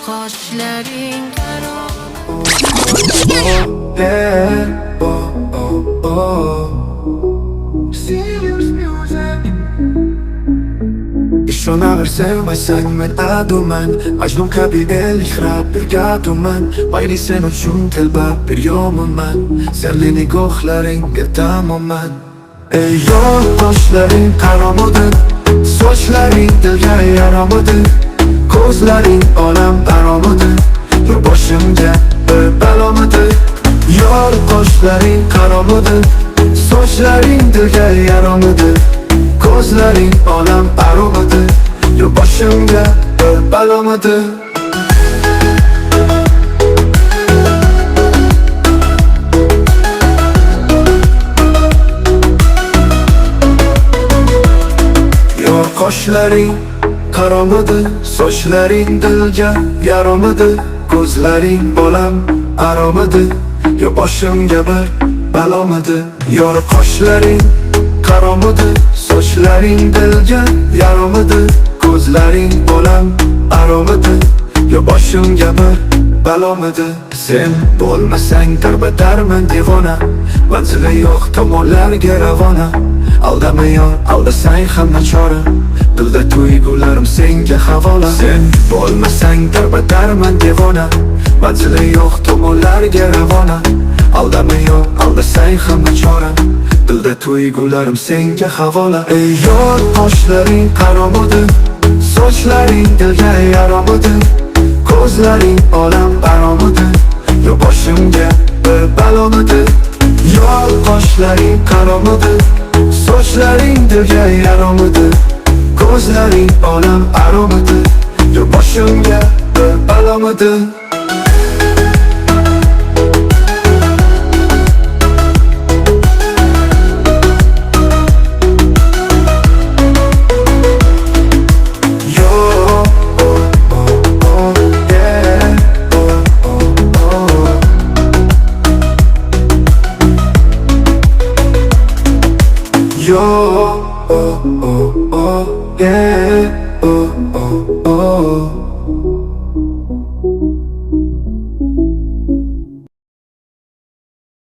qoshlaring qaro Ishonaver sevmasang men aduman Majnun kabi elkrab birgaduman Mayli sen uchun telbab bir yomonman Senli nigohlaringga tamoman Ey yoshlaring qaromadi Sochlaring dilga yaromadi Ko'zlaring olam baromadi Yur boshimga bir balomadi Yor qoshlaring qaromadi Sochlaring dilga yaromadi Ko'zlaring olam baromadi Yur boshimga bir balomadi Qoshlaring qaromadi, sochlaring dilga yaromadi Ko'zlaring olam aromadi, yo boshimga bir balomadi Yor qoshlaring qaromadi, sochlaring dilga yaromadi Ko'zlaring olam aromadi, yo boshimga bir balomadi Sen bo'lmasang darbadarman devona Manzili yo'q tomonlarga ravona Aldama yor, aldasang ham nachora Dilda tuyg'ularim senga havola Sen bo'lmasang darbadarman devona Manzili yo'q tomonlarga ravona Aldama yor, aldasang ham nachora Dilda tuyg'ularim senga havola Ey yor qoshlaring qaromadi Sochlaring dilga yaromadi Ko'zlaring olam baromadi Yo boshimga bir balomadi Yor qoshlaring qaromadi Sochlaring dilga yaromadi Ko'zlaring olam aromadi Yo boshimga bir balomadi Yo, oh, oh, oh, yeah, oh, oh, oh